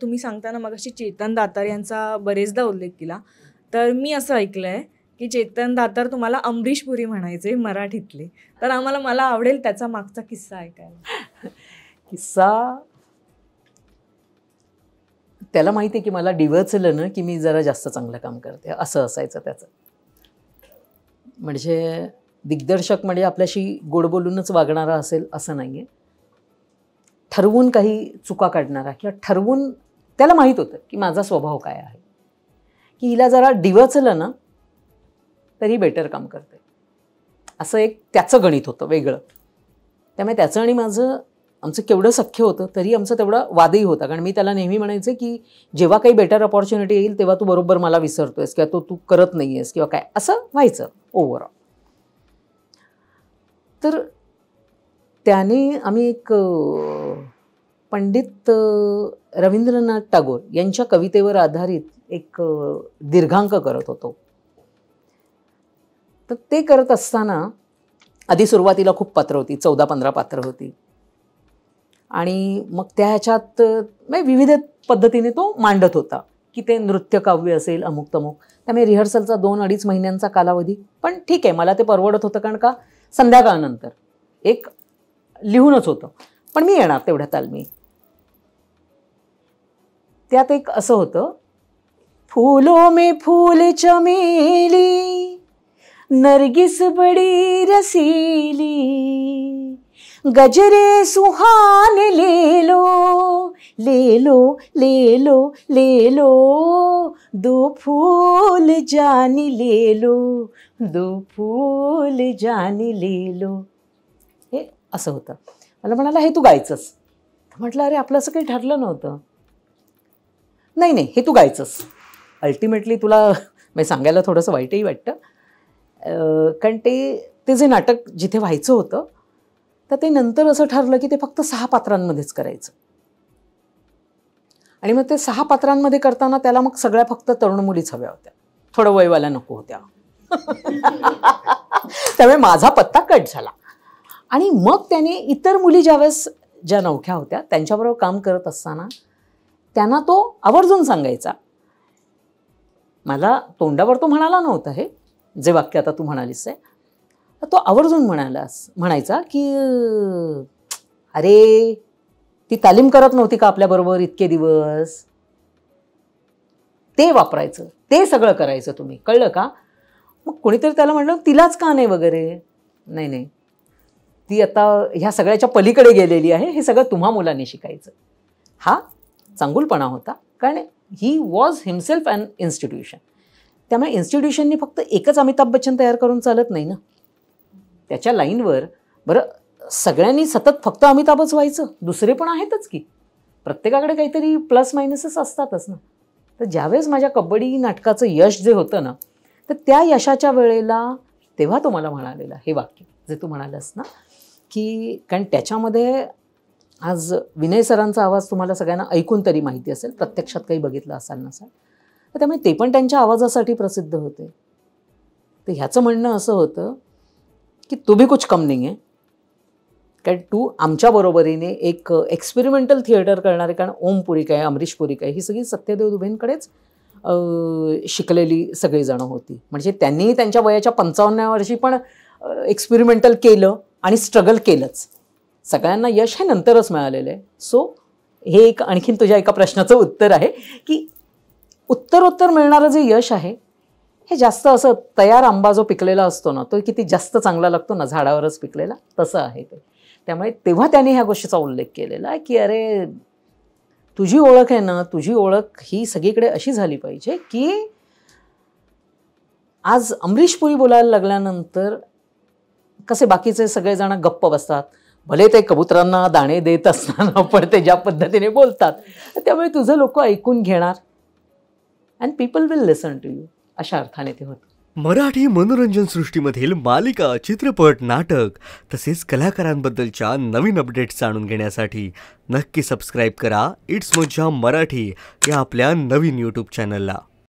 तुम्ही सांगताना मगाशी चेतन दातार यांचा बरेचदा उल्लेख केला, तर मी असं ऐकलं आहे की चेतन दातार तुम्हाला अमरीश पुरी म्हणायचे मराठीतले. तर मला आवडेल त्याचा मागचा किस्सा ऐकायला. किस्सा त्याला माहिती आहे की मला डिवचलं ना की मी जरा जास्त चांगलं काम करते, असं असायचं त्याचं. म्हणजे दिग्दर्शक म्हणजे आपल्याशी गोड बोलूनच वागणारा असेल असं नाही आहे. ठरवून काही चुका काढणारा किंवा ठरवून त्याला माहीत होतं की माझा स्वभाव काय आहे, की हिला जरा डिवचलं ना तरी बेटर काम करते, असं एक त्याचं गणित होतं वेगळं. त्यामुळे त्याचं आणि माझं आमचं केवढं सख्य होतं तरी आमचं तेवढा वादही होता. कारण मी त्याला नेहमी म्हणायचे की जेव्हा काही बेटर अपॉर्च्युनिटी येईल तेव्हा तू बरोबर मला विसरतोयस किंवा तू करत नाही आहेस किंवा काय, असं व्हायचं ओव्हरऑल. तर त्याने आम्ही एक पंडित रवींद्रनाथ टागोर यांच्या कवितेवर आधारित एक दीर्घांक करत होतो. तर ते करत असताना आधी सुरुवातीला खूप पात्र होती, 14-15 पात्र होती. आणि मग त्या ह्याच्यात विविध पद्धतीने तो मांडत होता की ते नृत्य काव्य असेल अमुक तमुक. त्यामुळे रिहर्सलचा 2-2.5 महिन्यांचा कालावधी, पण ठीक आहे मला ते परवडत होतं. कारण का संध्याकाळनंतर एक लिहूनच होतं, पण मी येणार तेवढ्या तालमी. त्यात एक असं होतं, फूलों में फूल चमेली नरगिस बड़ी रसीली, गजरे सुहाने ले लो ले लो ले लो ले लो, दो फूल जानी ले लो दो फूल जानी ले लो. हे असं होतं. मला म्हणाला हे तू गायचंस. म्हटलं अरे आपलं असं काही ठरलं नव्हतं. नाही नाही हे तू गायचंस. अल्टिमेटली तुला मी सांगायला थोडंसं वाईटही वाटतं, कारण ते जे नाटक जिथे व्हायचं होतं तर ते नंतर असं ठरलं की ते फक्त 6 पात्रांमध्येच करायचं. आणि मग ते 6 पात्रांमध्ये करताना त्याला मग सगळ्या फक्त तरुण मुलीच हव्या होत्या, थोडं वयवाला नको होत्या. त्यामुळे माझा पत्ता कट झाला. आणि मग त्याने इतर मुली ज्या नवख्या होत्या त्यांच्याबरोबर काम करत असताना त्यांना तो आवर्जून सांगायचा. मला तोंडावर तो म्हणाला नव्हता हे जे वाक्य आता तू म्हणालीस आहे, तो आवर्जून म्हणायचा की अरे ती तालीम करत नव्हती का आपल्याबरोबर इतके दिवस, ते वापरायचं, ते सगळं करायचं तुम्ही, कळलं का. मग कोणीतरी त्याला म्हटलं तिलाच का नाही वगैरे. नाही नाही ती आता ह्या सगळ्याच्या पलीकडे गेलेली आहे, हे सगळं तुम्हा मुलांनी शिकायचं. हा चांगुलपणा होता, कारण he was himself an institution. त्यामुळे इन्स्टिट्यूशननी फक्त एकच अमिताभ बच्चन तयार करून चालत नाही ना. त्याच्या लाईनवर बरं सगळ्यांनी सतत फक्त अमिताभच व्हायचं, दुसरे पण आहेतच की, प्रत्येकाकडे काहीतरी प्लस मायनसेस असतातच ना. तर ज्यावेळेस माझ्या कबड्डी नाटकाचं यश जे होतं ना, तर त्या यशाच्या वेळेला तेव्हा तो मला म्हणालेला हे वाक्य जे तू म्हणालंस ना, की कारण त्याच्यामध्ये आज विनय सरांचा आवाज तुम्हाला सगळ्यांना ऐकून तरी माहिती असेल, प्रत्यक्षात काही बघितलं असाल नसाल, तर त्यामुळे ते पण त्यांच्या आवाजासाठी प्रसिद्ध होते. तर ह्याचं म्हणणं असं होतं की तू भी कुछ कम नाही आहे, कारण तू आमच्या बरोबरीने एक एक्सपेरिमेंटल थिएटर करणारे, कारण ओम पुरी काय अमरीश पुरी काय ही सगळी सत्यदेव दुबेंकडेच शिकलेली सगळीजणं होती. म्हणजे त्यांनी त्यांच्या वयाच्या 55व्या वर्षी पण एक्सपेरिमेंटल केलं आणि स्ट्रगल केलंच. सगळ्यांना यश हे नंतरच मिळालेलं आहे. सो हे एक आणखीन तुझ्या एका प्रश्नाचं उत्तर आहे की उत्तरोत्तर मिळणारं जे यश आहे हे जास्त असं तयार आंबा जो पिकलेला असतो ना, तो किती जास्त चांगला लागतो ना झाडावरच पिकलेला, तसं आहे ते. त्यामुळे तेव्हा त्याने ह्या गोष्टीचा उल्लेख केलेला आहे की अरे तुझी ओळख आहे ना, तुझी ओळख ही सगळीकडे अशी झाली पाहिजे की आज अमरीश पुरी बोलायला लागल्यानंतर कसे बाकीचे सगळेजण गप्प बसतात, भले ते कबुतरांना दाणे देत असताना पण ते ज्या पद्धतीने बोलतात, त्यामुळे तुझं लोक ऐकून घेणार and people will listen to you, अशा अर्थाने ते होतं. मराठी मनोरंजन सृष्टीमधील मालिका, चित्रपट, नाटक तसेच कलाकारांबद्दलच्या नवीन अपडेट्स जाणून घेण्यासाठी नक्की सबस्क्राईब करा इट्स मज्जा मराठी या आपल्या नवीन यूट्यूब चॅनलला.